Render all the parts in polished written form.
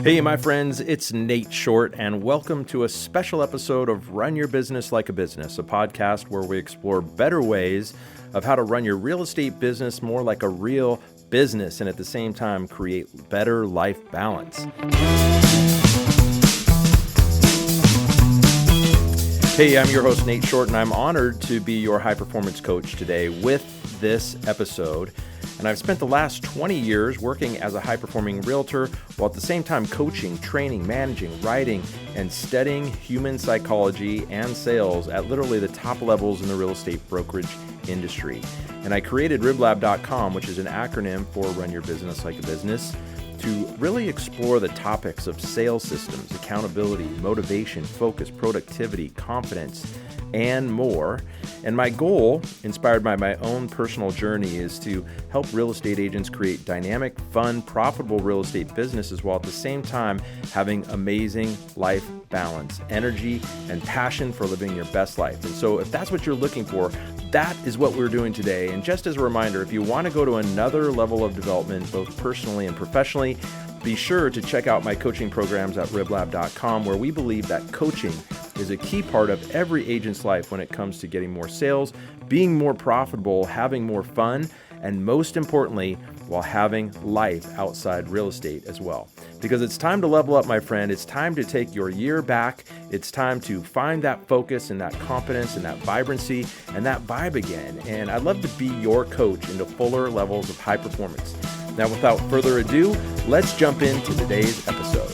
Hey, my friends, it's Nate Short, and welcome to a special episode of Run Your Business Like a Business, a podcast where we explore better ways of how to run your real estate business more like a real business and at the same time create better life balance. Hey, I'm your host, Nate Short, and I'm honored to be your high performance coach today with this episode. And I've spent the last 20 years working as a high-performing realtor while at the same time coaching, training, managing, writing, and studying human psychology and sales at literally the top levels in the real estate brokerage industry. And I created RYLBAB.com, which is an acronym for Run Your Business Like a Business, to really explore the topics of sales systems, accountability, motivation, focus, productivity, confidence, and more. And my goal, inspired by my own personal journey, is to help real estate agents create dynamic, fun, profitable real estate businesses while at the same time having amazing life balance, energy, and passion for living your best life. And so if that's what you're looking for, that is what we're doing today. And just as a reminder, if you want to go to another level of development, both personally and professionally, be sure to check out my coaching programs at RYLBAB.com, where we believe that coaching is a key part of every agent's life when it comes to getting more sales, being more profitable, having more fun, and most importantly, while having life outside real estate as well. Because it's time to level up, my friend. It's time to take your year back. It's time to find that focus and that confidence and that vibrancy and that vibe again. And I'd love to be your coach into fuller levels of high performance. Now, without further ado, let's jump into today's episode.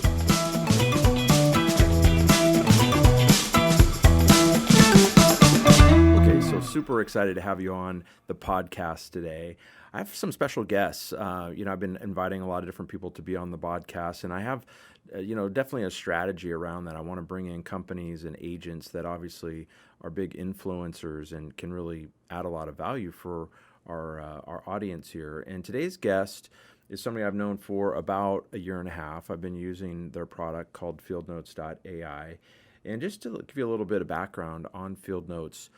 Super excited to have you on the podcast today. I have some special guests. I've been inviting a lot of different people to be on the podcast, and I have, definitely a strategy around that. I want to bring in companies and agents that obviously are big influencers and can really add a lot of value for our audience here. And today's guest is somebody I've known for about a year and a half. I've been using their product called FieldNotes AI. And just to give you a little bit of background on FieldNotes,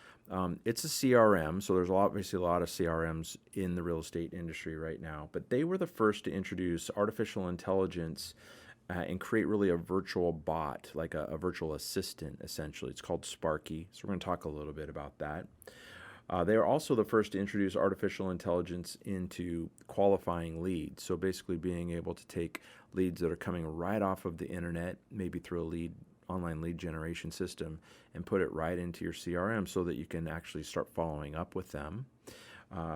it's a CRM, so there's obviously a lot of CRMs in the real estate industry right now, but they were the first to introduce artificial intelligence and create really a virtual bot, like a virtual assistant, essentially. It's called Sparky, so we're going to talk a little bit about that. They are also the first to introduce artificial intelligence into qualifying leads, so basically being able to take leads that are coming right off of the internet, maybe through a online lead generation system, and put it right into your CRM so that you can actually start following up with them,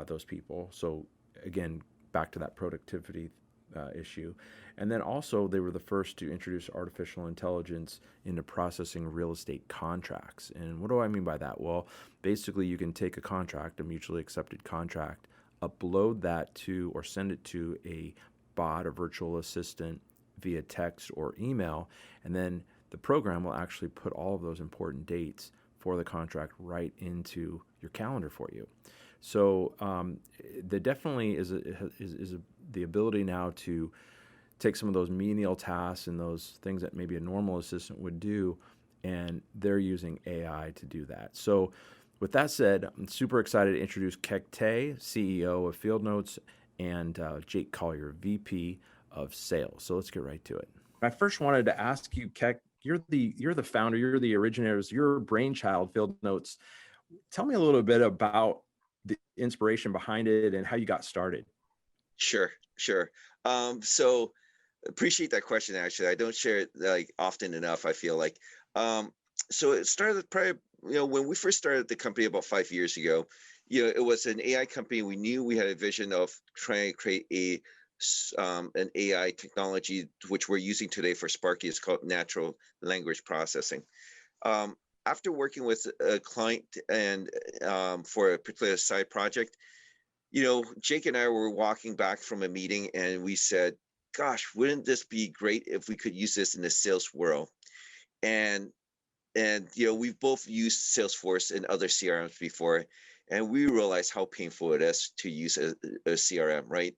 those people. So again, back to that productivity issue. And then also they were the first to introduce artificial intelligence into processing real estate contracts. And what do I mean by that? Well, basically you can take a contract, a mutually accepted contract, upload that to or send it to a bot, a virtual assistant via text or email, and then the program will actually put all of those important dates for the contract right into your calendar for you. So there definitely is the ability now to take some of those menial tasks and those things that maybe a normal assistant would do, and they're using AI to do that. So with that said, I'm super excited to introduce Khek, CEO of FieldNotes, and Jake Collier, VP of Sales. So let's get right to it. I first wanted to ask you, Khek, you're the founder, you're the originators, your brainchild, FieldNotes. Tell me a little bit about the inspiration behind it and how you got started. Sure. So appreciate that question. Actually, I don't share it like often enough, I feel like. So it started probably, when we first started the company about 5 years ago, it was an AI company. We knew we had a vision of trying to create an AI technology, which we're using today for Sparky. Is called natural language processing. After working with a client and for a particular side project, Jake and I were walking back from a meeting and we said, gosh, wouldn't this be great if we could use this in the sales world? And we've both used Salesforce and other CRMs before, and we realized how painful it is to use a CRM, right?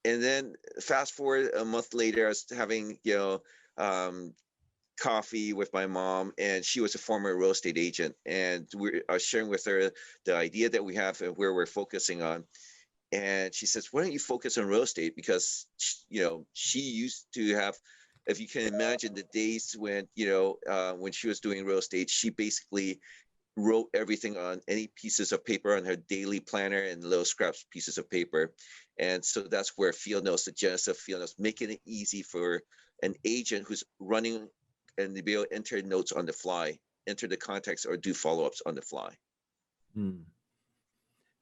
And then fast forward a month later, I was having, coffee with my mom, and she was a former real estate agent, and I was sharing with her the idea that we have and where we're focusing on. And she says, why don't you focus on real estate? Because, she used to have, if you can imagine the days when, when she was doing real estate, she basically wrote everything on any pieces of paper on her daily planner and little scraps pieces of paper. And so that's where FieldNotes, the genesis of FieldNotes, making it easy for an agent who's running and to be able to enter notes on the fly, enter the context, or do follow-ups on the fly. Hmm.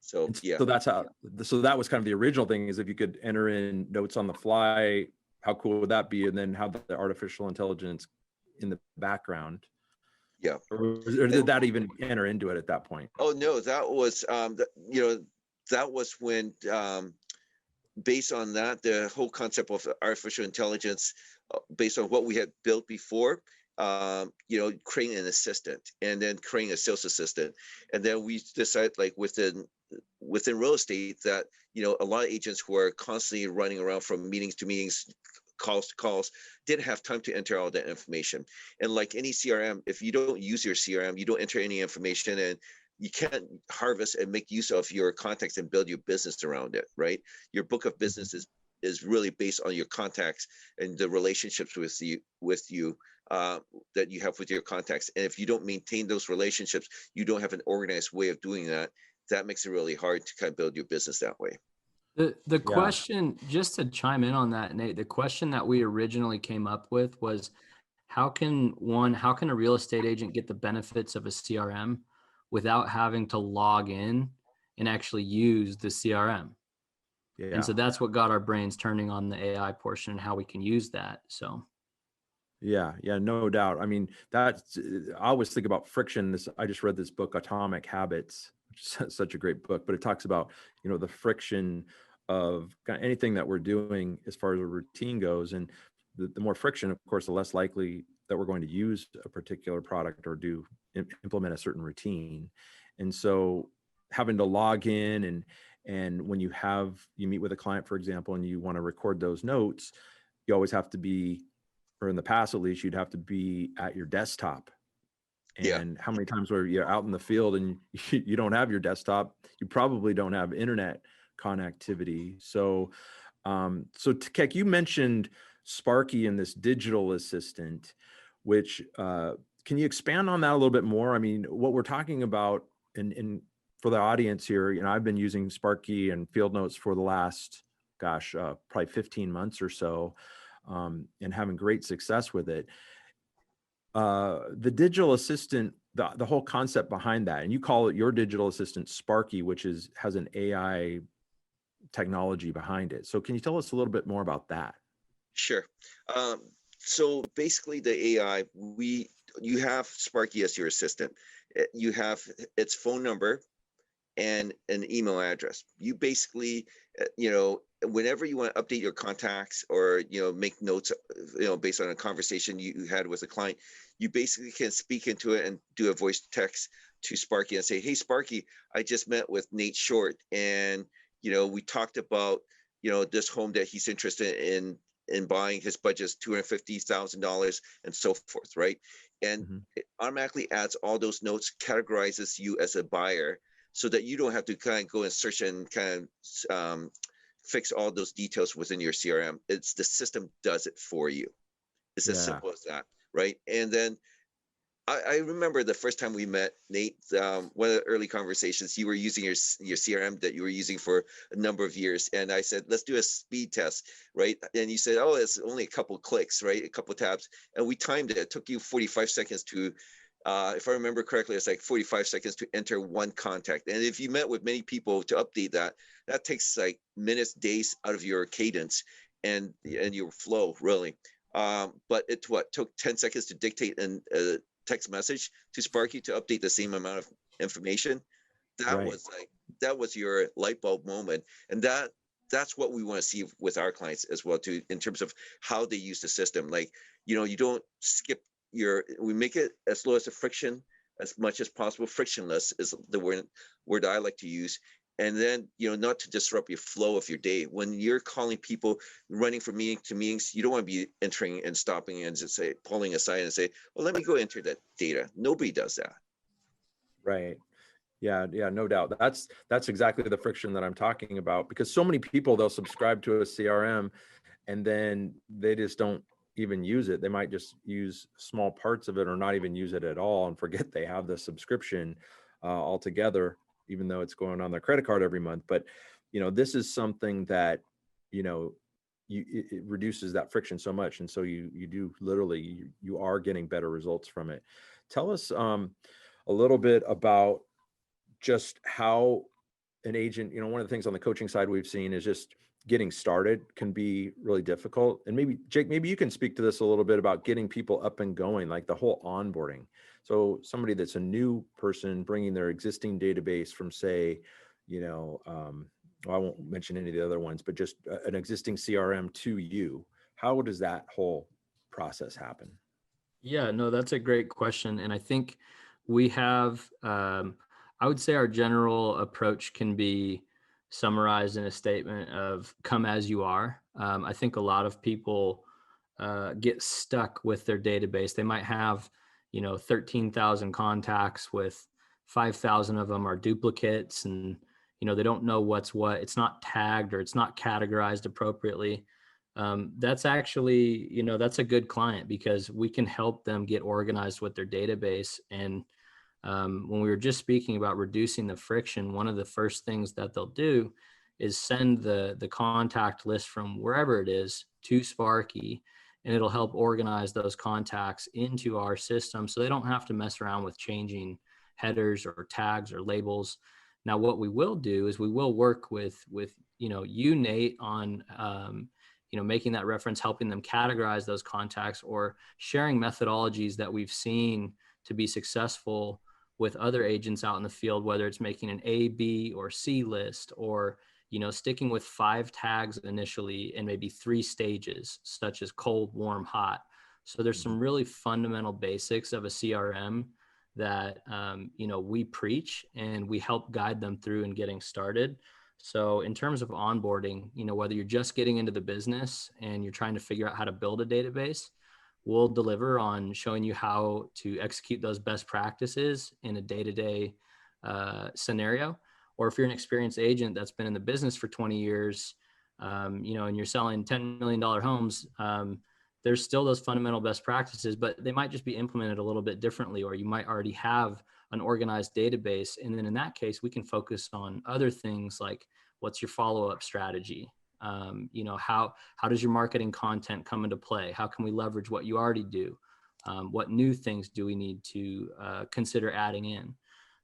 So And yeah. so that's how, so that was kind of the original thing, is if you could enter in notes on the fly, how cool would that be? And then have the artificial intelligence in the background, Yeah. or did that even enter into it at that point? Oh no, that was that was when based on that, the whole concept of artificial intelligence, based on what we had built before, creating an assistant and then creating a sales assistant. And then we decided, like, within real estate, that, a lot of agents who are constantly running around from meetings to meetings, calls to calls, didn't have time to enter all that information. And like any CRM, if you don't use your CRM, you don't enter any information, and you can't harvest and make use of your contacts and build your business around it, right? Your book of business is really based on your contacts and the relationships with you that you have with your contacts. And if you don't maintain those relationships, you don't have an organized way of doing that. That makes it really hard to kind of build your business that way. The question, just to chime in on that, Nate, the question that we originally came up with was, how can a real estate agent get the benefits of a CRM without having to log in and actually use the CRM? Yeah. And so that's what got our brains turning on the AI portion and how we can use that. So Yeah, no doubt. I mean, I always think about friction. I just read this book, Atomic Habits, which is such a great book, but it talks about, the friction of kind of anything that we're doing as far as a routine goes. And the more friction, of course, the less likely that we're going to use a particular product or implement a certain routine. And so having to log in and when you meet with a client, for example, and you want to record those notes, you always have to be, or in the past at least, you'd have to be at your desktop. And how many times were you out in the field and you don't have your desktop? You probably don't have internet connectivity. So, Khek, you mentioned Sparky and this digital assistant, which can you expand on that a little bit more? I mean, what we're talking about, and for the audience here, I've been using Sparky and FieldNotes for the last, probably 15 months or so. And having great success with it. The digital assistant, the whole concept behind that, and you call it your digital assistant Sparky, which has an AI technology behind it. So can you tell us a little bit more about that? Sure. So basically, the AI, you have Sparky as your assistant. You have its phone number and an email address. You basically, whenever you want to update your contacts or, make notes, based on a conversation you had with a client, you basically can speak into it and do a voice text to Sparky and say, hey, Sparky, I just met with Nate Short, and, we talked about, this home that he's interested in buying. His budget is $250,000 and so forth, right? And it automatically adds all those notes, categorizes you as a buyer, so that you don't have to kind of go and search and kind of fix all those details within your CRM. It's the system does it for you. It's as simple as that, right? And then I remember the first time we met, Nate, one of the early conversations, you were using your CRM that you were using for a number of years. And I said, let's do a speed test, right? And you said, oh, it's only a couple clicks, right? A couple tabs. And we timed it. It took you 45 seconds to, if I remember correctly, it's like 45 seconds to enter one contact. And if you met with many people to update that, that takes like minutes, days out of your cadence and your flow, really. But it took 10 seconds to dictate and text message to Sparky to update the same amount of information. That was your light bulb moment. And that's what we want to see with our clients as well too, in terms of how they use the system. Like, you don't skip we make it as low as the friction as much as possible. Frictionless is the word I like to use. And then, not to disrupt your flow of your day. When you're calling people, running from meeting to meetings, you don't want to be entering and stopping and just pulling aside and say, well, let me go enter that data. Nobody does that. Right. Yeah, no doubt. That's exactly the friction that I'm talking about, because so many people, they'll subscribe to a CRM and then they just don't even use it. They might just use small parts of it or not even use it at all and forget they have the subscription altogether, even though it's going on their credit card every month. But, this is something that, it reduces that friction so much. And so you do literally, you are getting better results from it. Tell us a little bit about just how an agent, one of the things on the coaching side we've seen is just getting started can be really difficult. And maybe Jake, maybe you can speak to this a little bit about getting people up and going, like the whole onboarding. So somebody that's a new person bringing their existing database from, say, I won't mention any of the other ones, but just an existing CRM to you. How does that whole process happen? Yeah, no, that's a great question. And I think we have, I would say our general approach can be summarized in a statement of come as you are. I think a lot of people get stuck with their database. They might have, 13,000 contacts with 5,000 of them are duplicates, and, they don't know what's what. It's not tagged or it's not categorized appropriately. That's actually, that's a good client because we can help them get organized with their database. And when we were just speaking about reducing the friction, one of the first things that they'll do is send the contact list from wherever it is to Sparky, and it'll help organize those contacts into our system so they don't have to mess around with changing headers or tags or labels. Now, what we will do is we will work with you, Nate, on making that reference, helping them categorize those contacts, or sharing methodologies that we've seen to be successful with other agents out in the field, whether it's making an A, B, or C list, or sticking with 5 tags initially and maybe 3 stages, such as cold, warm, hot. So there's some really fundamental basics of a CRM that we preach and we help guide them through in getting started. So in terms of onboarding, whether you're just getting into the business and you're trying to figure out how to build a database, we'll deliver on showing you how to execute those best practices in a day-to-day scenario. Or if you're an experienced agent that's been in the business for 20 years, and you're selling $10 million homes, there's still those fundamental best practices, but they might just be implemented a little bit differently, or you might already have an organized database. And then in that case, we can focus on other things like what's your follow-up strategy? How does your marketing content come into play? How can we leverage what you already do? What new things do we need to consider adding in?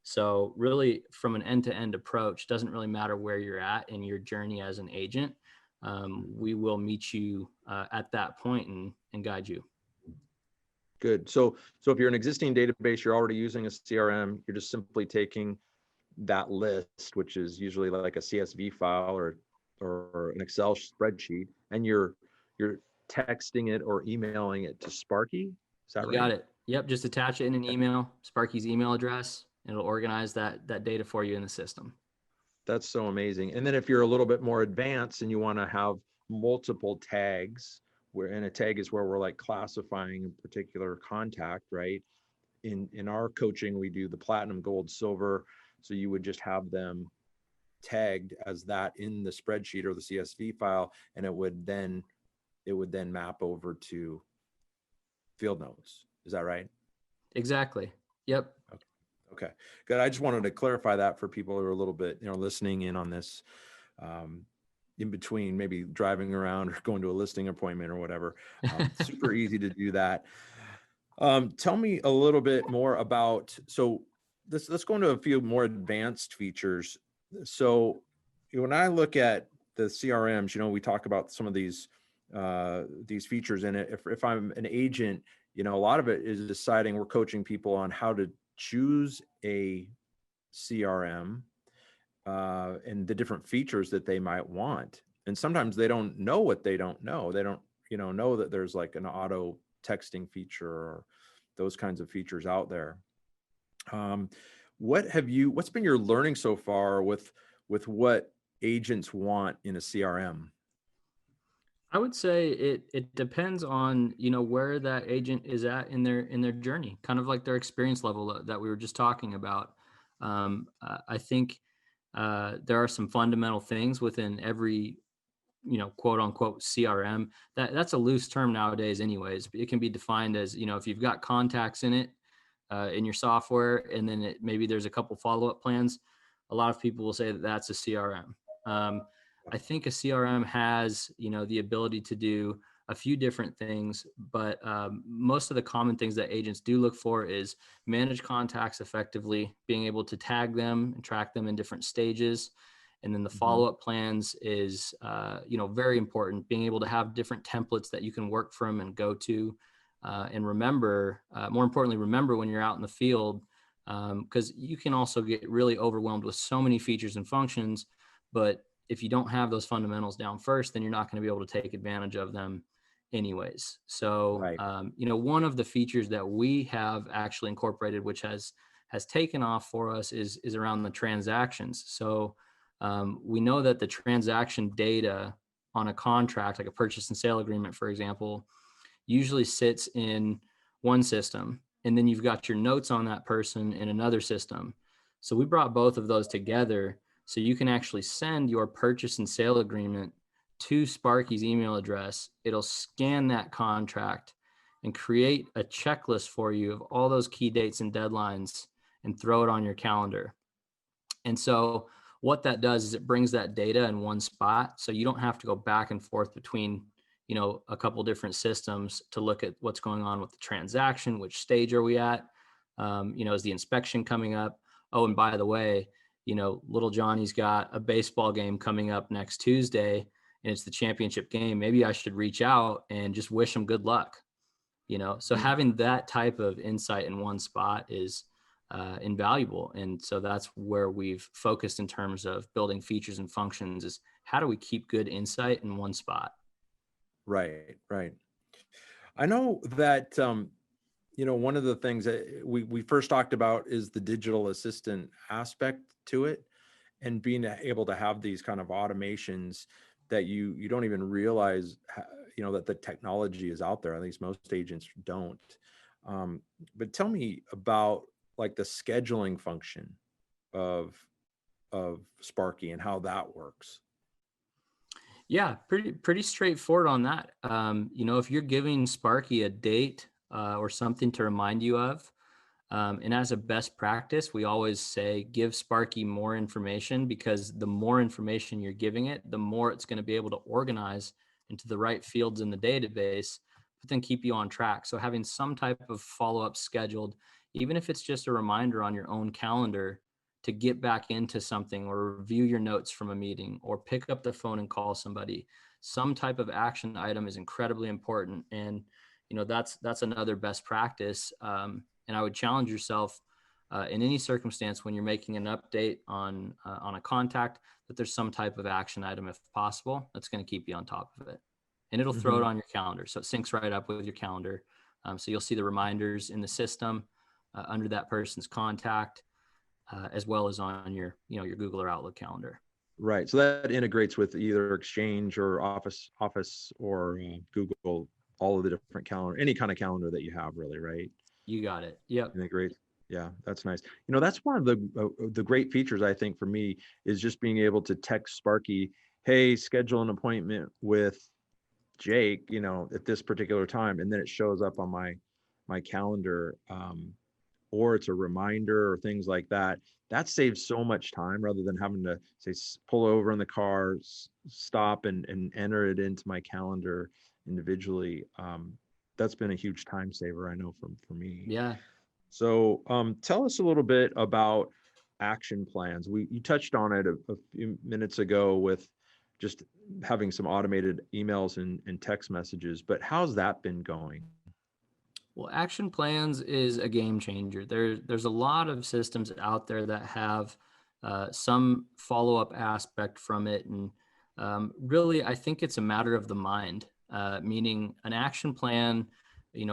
So really, from an end-to-end approach, doesn't really matter where you're at in your journey as an agent. We will meet you at that point and guide you. Good. So if you're an existing database, you're already using a CRM, you're just simply taking that list, which is usually like a CSV file or an Excel spreadsheet, and you're texting it or emailing it to Sparky. Is that right? You got it. Yep. Just attach it in an email, Sparky's email address, and it'll organize that data for you in the system. That's so amazing. And then if you're a little bit more advanced and you want to have multiple tags, and a tag is where we're like classifying a particular contact, right? In our coaching, we do the platinum, gold, silver. So you would just have them tagged as that in the spreadsheet or the CSV file, and it would then map over to FieldNotes. Is that right? Exactly. Yep. Okay. Good. I just wanted to clarify that for people who are a little bit, listening in on this, in between maybe driving around or going to a listing appointment or whatever. Super easy to do that. Tell me a little bit more about, so let's go into a few more advanced features. So when I look at the CRMs, we talk about some of these features in it. If I'm an agent, a lot of it is deciding, we're coaching people on how to choose a CRM and the different features that they might want. And sometimes they don't know what they don't know. They don't, know that there's like an auto texting feature or those kinds of features out there. What's been your learning so far with what agents want in a CRM? I would say it depends on, where that agent is at in their journey, kind of like their experience level that we were just talking about. I think there are some fundamental things within every, quote unquote CRM. That's a loose term nowadays anyways. It can be defined as, if you've got contacts in it, in your software, and then maybe there's a couple follow-up plans. A lot of people will say that that's a CRM. I think a CRM has, the ability to do a few different things, but most of the common things that agents do look for is manage contacts effectively, being able to tag them and track them in different stages. And then the follow-up plans is, very important, being able to have different templates that you can work from and go to. And remember, more importantly, remember when you're out in the field, because you can also get really overwhelmed with so many features and functions. But if you don't have those fundamentals down first, then you're not going to be able to take advantage of them anyways. So, Right. One of the features that we have actually incorporated, which has taken off for us, is around the transactions. So we know that the transaction data on a contract, like a purchase and sale agreement, for example, usually sits in one system, and then you've got your notes on that person in another system. So we brought both of those together so you can actually send your purchase and sale agreement to Sparky's email address. It'll scan that contract and create a checklist for you of all those key dates and deadlines and throw it on your calendar. And so what that does is it brings that data in one spot, so you don't have to go back and forth between a couple different systems to look at what's going on with the transaction, which stage are we at, is the inspection coming up? Oh, and by the way, little Johnny's got a baseball game coming up next Tuesday, and it's the championship game. Maybe I should reach out and just wish him good luck. So having that type of insight in one spot is invaluable. And so that's where we've focused in terms of building features and functions, is how do we keep good insight in one spot? Right. I know that, one of the things that we first talked about is the digital assistant aspect to it, and being able to have these kind of automations that you don't even realize, that the technology is out there. At least most agents don't. But tell me about like the scheduling function of Sparky and how that works. Yeah, pretty straightforward on that. If you're giving Sparky a date or something to remind you of, and as a best practice, we always say give Sparky more information, because the more information you're giving it, the more it's going to be able to organize into the right fields in the database, but then keep you on track. So having some type of follow-up scheduled, even if it's just a reminder on your own calendar to get back into something, or review your notes from a meeting, or pick up the phone and call somebody, some type of action item is incredibly important. And that's another best practice. And I would challenge yourself in any circumstance when you're making an update on a contact, that there's some type of action item, if possible, that's going to keep you on top of it. And it'll throw it on your calendar, so it syncs right up with your calendar. So you'll see the reminders in the system under that person's contact, as well as on your Google or Outlook calendar. Right. So that integrates with either Exchange or Office or Google, all of the different calendar, any kind of calendar that you have, really, right? You got it. Yep. Integrate. Yeah, that's nice. That's one of the great features, I think, for me, is just being able to text Sparky, hey, schedule an appointment with Jake, at this particular time, and then it shows up on my calendar. Or it's a reminder or things like that. That saves so much time, rather than having to say, pull over in the car, stop and enter it into my calendar individually. That's been a huge time saver, I know, for me. Yeah. So tell us a little bit about action plans. You touched on it a few minutes ago with just having some automated emails and text messages, but how's that been going? Well, action plans is a game changer. There's a lot of systems out there that have some follow-up aspect from it. And really, I think it's a matter of the mind, meaning an action plan,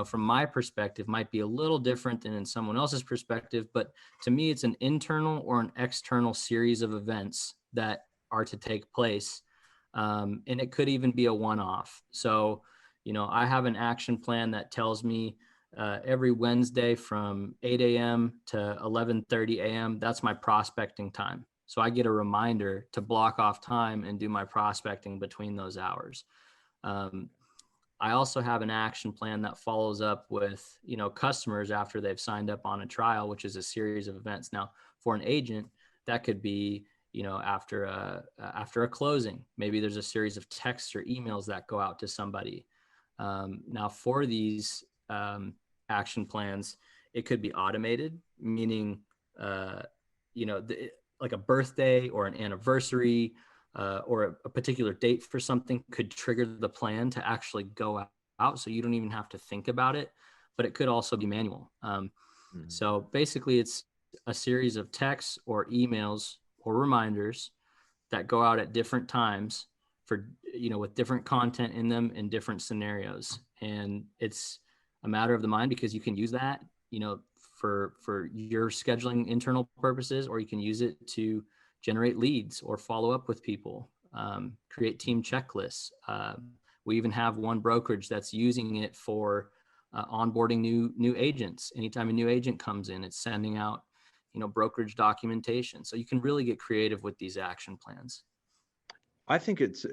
from my perspective, might be a little different than in someone else's perspective. But to me, it's an internal or an external series of events that are to take place. And it could even be a one-off. So, I have an action plan that tells me every Wednesday from 8 a.m. to 11:30 a.m. That's my prospecting time. So I get a reminder to block off time and do my prospecting between those hours. I also have an action plan that follows up with, customers after they've signed up on a trial, which is a series of events. Now, for an agent, that could be, after a closing, maybe there's a series of texts or emails that go out to somebody. Now, for these action plans, it could be automated, meaning, like a birthday or an anniversary, or a particular date for something could trigger the plan to actually go out. So you don't even have to think about it, but it could also be manual. So basically it's a series of texts or emails or reminders that go out at different times for, with different content in them in different scenarios. And it's a matter of the mind, because you can use that, for your scheduling internal purposes, or you can use it to generate leads or follow up with people, create team checklists. We even have one brokerage that's using it for onboarding new agents. Anytime a new agent comes in, it's sending out, brokerage documentation. So you can really get creative with these action plans. I think it's,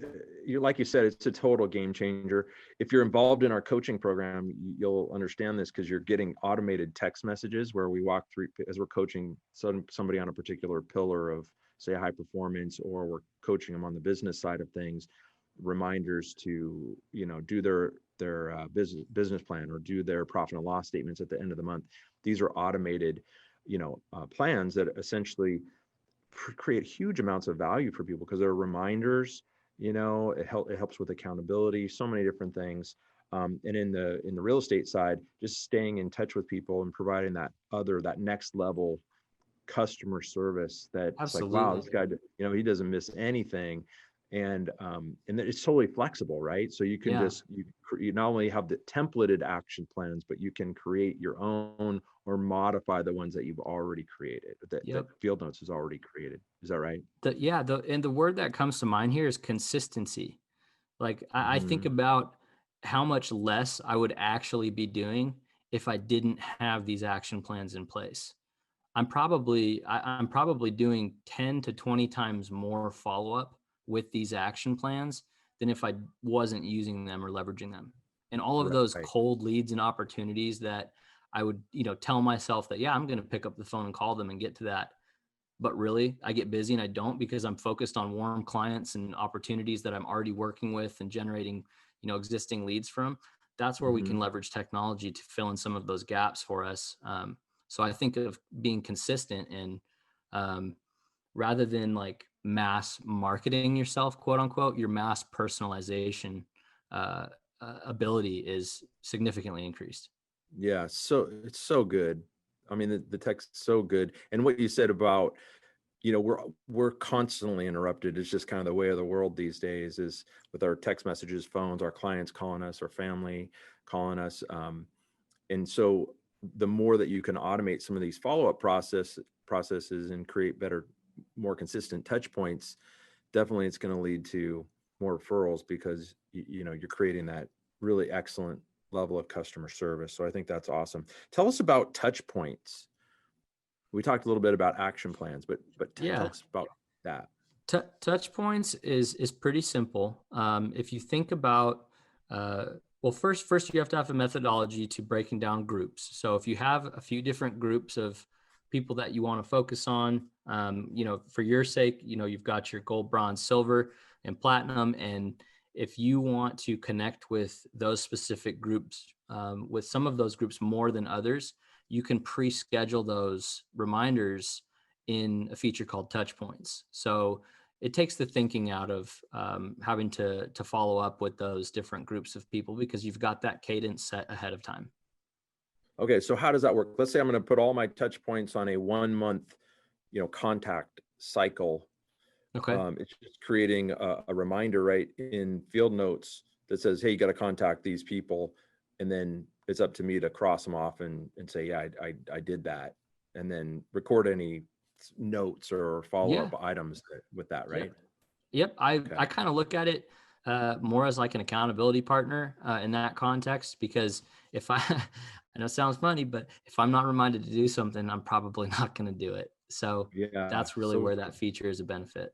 like you said, it's a total game changer. If you're involved in our coaching program, you'll understand this, because you're getting automated text messages where we walk through, as we're coaching somebody on a particular pillar of, say, high performance, or we're coaching them on the business side of things, reminders to, do their business plan, or do their profit and loss statements at the end of the month. These are automated, plans that essentially create huge amounts of value for people, because they're reminders. It helps with accountability, so many different things. And in the real estate side, just staying in touch with people and providing that next level customer service, that's Absolutely. like, wow, this guy, he doesn't miss anything. And it's totally flexible, right? So you can you not only have the templated action plans, but you can create your own or modify the ones that you've already created, that FieldNotes has already created. Is that right? And the word that comes to mind here is consistency. Like I think about how much less I would actually be doing if I didn't have these action plans in place. I'm probably doing 10 to 20 times more follow-up with these action plans than if I wasn't using them or leveraging them. And all of those cold leads and opportunities that I would, tell myself that, I'm going to pick up the phone and call them and get to that. But really, I get busy and I don't, because I'm focused on warm clients and opportunities that I'm already working with and generating, existing leads from. That's where we can leverage technology to fill in some of those gaps for us. So I think of being consistent, and rather than like mass marketing yourself, quote unquote, your mass personalization ability is significantly increased. Yeah, so it's so good. I mean, the text's so good. And what you said about, we're constantly interrupted. It's just kind of the way of the world these days, is with our text messages, phones, our clients calling us, our family calling us. And so the more that you can automate some of these follow-up processes and create better, more consistent touch points, definitely it's going to lead to more referrals, because you're creating that really excellent level of customer service. So I think that's awesome. Tell us about touch points. We talked a little bit about action plans, but tell us about that. Touch points is pretty simple. If you think about, well, first you have to have a methodology to breaking down groups. So if you have a few different groups of people that you want to focus on, for your sake, you've got your gold, bronze, silver, and platinum. And if you want to connect with those specific groups, with some of those groups more than others, you can pre-schedule those reminders in a feature called touch points. So it takes the thinking out of having to follow up with those different groups of people, because you've got that cadence set ahead of time. Okay, so how does that work? Let's say I'm going to put all my touch points on a 1 month, contact cycle. Okay. It's just creating a reminder right in FieldNotes that says, hey, you got to contact these people. And then it's up to me to cross them off and say, yeah, I did that. And then record any notes or follow-up items with that, right? Yep. I kind of look at it more as like an accountability partner in that context, because if I know it sounds funny, but if I'm not reminded to do something, I'm probably not going to do it. So Yeah, that's really so where that feature is a benefit.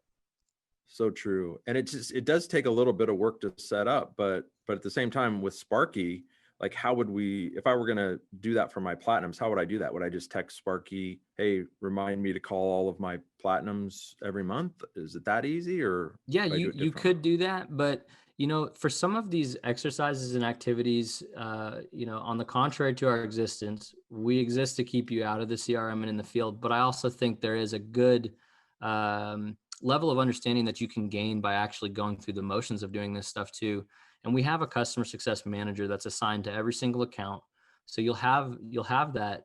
so true. And it does take a little bit of work to set up, but at the same time with Sparky, like how would we, if I were going to do that for my platinums, how would I do that? Would I just text Sparky, hey, remind me to call all of my platinums every month? Is it that easy, or Yeah, do I do you it you differently? could do that, but for some of these exercises and activities, on the contrary to our existence, we exist to keep you out of the CRM and in the field. But I also think there is a good level of understanding that you can gain by actually going through the motions of doing this stuff too. And we have a customer success manager that's assigned to every single account, so you'll have that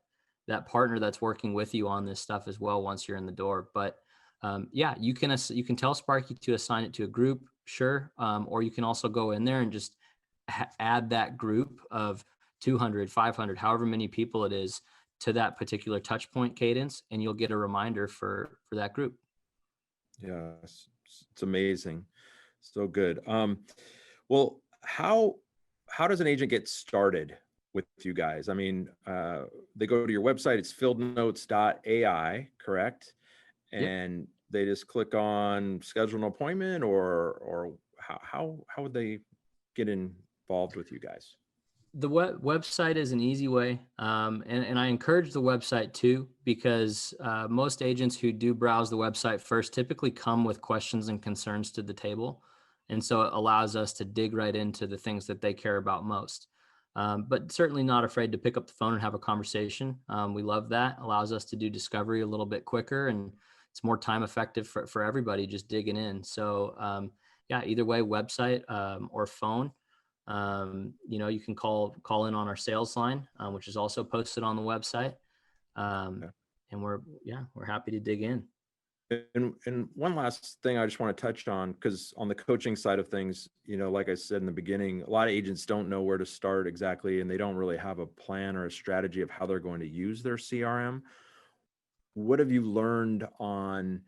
partner that's working with you on this stuff as well once you're in the door. But yeah, you can tell Sparky to assign it to a group, sure, or you can also go in there and just add that group of 200, 500, however many people it is, to that particular touch point cadence, and you'll get a reminder for that group. Yeah, it's amazing. So good. Well, how does an agent get started with you guys? I mean, they go to your website, it's FieldNotes AI, correct? Yep. And they just click on schedule an appointment, or how would they get involved with you guys? The website is an easy way, and I encourage the website too, because most agents who do browse the website first typically come with questions and concerns to the table, and so it allows us to dig right into the things that they care about most. But certainly not afraid to pick up the phone and have a conversation. We love that. Allows us to do discovery a little bit quicker, and it's more time effective for everybody just digging in. So yeah, either way, website or phone. You can call in on our sales line, which is also posted on the website. Um, Okay. and we're happy to dig in. And one last thing I just want to touch on, because on the coaching side of things, like I said in the beginning, a lot of agents don't know where to start exactly, and they don't really have a plan or a strategy of how they're going to use their CRM. What have you learned on,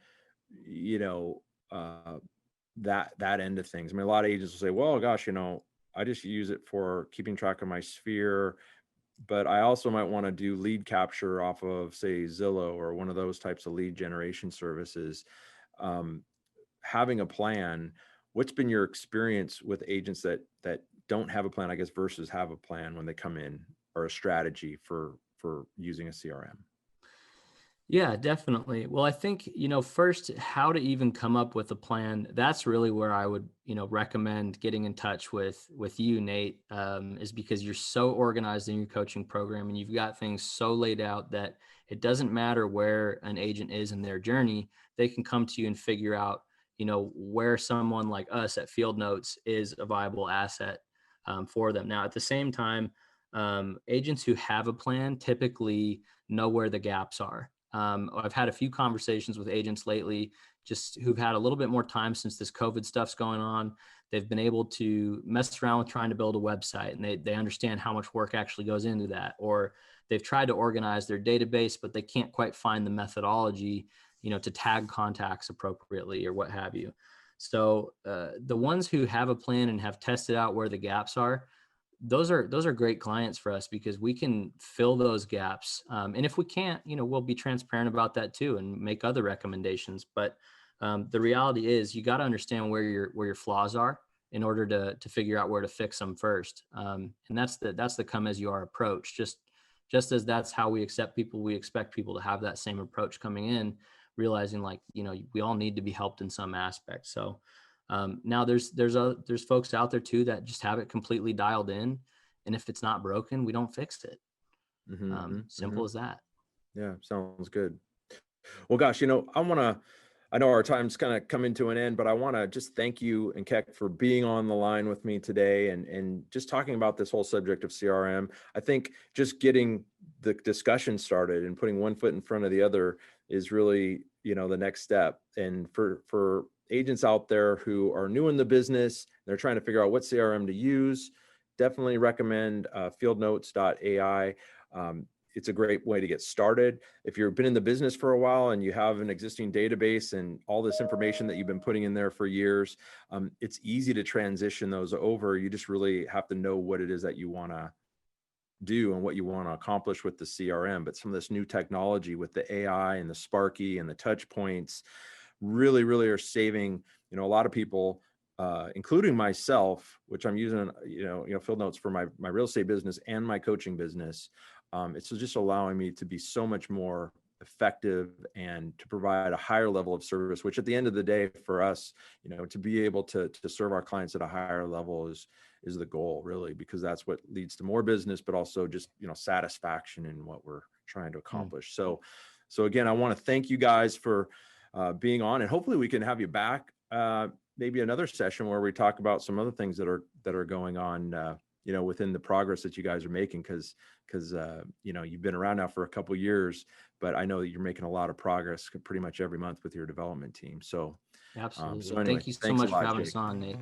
you know, uh, that end of things? I mean, a lot of agents will say, well, gosh, I just use it for keeping track of my sphere, but I also might want to do lead capture off of, say, Zillow or one of those types of lead generation services. Um, Having a plan, what's been your experience with agents that don't have a plan, I guess, versus have a plan when they come in, or a strategy for using a CRM? Yeah, definitely. Well, I think, first, how to even come up with a plan, that's really where I would, recommend getting in touch with you, Nate, is because you're so organized in your coaching program and you've got things so laid out that it doesn't matter where an agent is in their journey, they can come to you and figure out, where someone like us at Field Notes is a viable asset for them. Now, at the same time, agents who have a plan typically know where the gaps are. I've had a few conversations with agents lately, just who've had a little bit more time since this COVID stuff's going on. They've been able to mess around with trying to build a website, and they understand how much work actually goes into that. Or they've tried to organize their database, but they can't quite find the methodology, to tag contacts appropriately or what have you. So the ones who have a plan and have tested out where the gaps are, those are great clients for us because we can fill those gaps. And if we can't, we'll be transparent about that too and make other recommendations. But the reality is, you got to understand where your flaws are in order to figure out where to fix them first. And that's the come as you are approach. Just as that's how we accept people, we expect people to have that same approach coming in, realizing we all need to be helped in some aspect. So now there's folks out there too that just have it completely dialed in, and if it's not broken, we don't fix it. Mm-hmm, mm-hmm. Simple as that. Yeah, sounds good. Well, gosh, I know our time's kind of coming to an end, but I want to just thank you and Khek for being on the line with me today and just talking about this whole subject of CRM. I think just getting the discussion started and putting one foot in front of the other is really, the next step. And for agents out there who are new in the business, they're trying to figure out what CRM to use, definitely recommend FieldNotes AI. It's a great way to get started. If you've been in the business for a while and you have an existing database and all this information that you've been putting in there for years, it's easy to transition those over. You just really have to know what it is that you want to do and what you want to accomplish with the CRM, but some of this new technology with the AI and the Sparky and the touch points really, really are saving, a lot of people, including myself, which I'm using, FieldNotes for my real estate business and my coaching business. It's just allowing me to be so much more effective and to provide a higher level of service, which at the end of the day for us, to be able to serve our clients at a higher level is the goal, really, because that's what leads to more business, but also just, satisfaction in what we're trying to accomplish. So again, I want to thank you guys for being on, and hopefully we can have you back, maybe another session where we talk about some other things that are going on, within the progress that you guys are making, because you've been around now for a couple of years, but I know that you're making a lot of progress pretty much every month with your development team. So absolutely. so anyway, Thank you so much for having us on, Nate.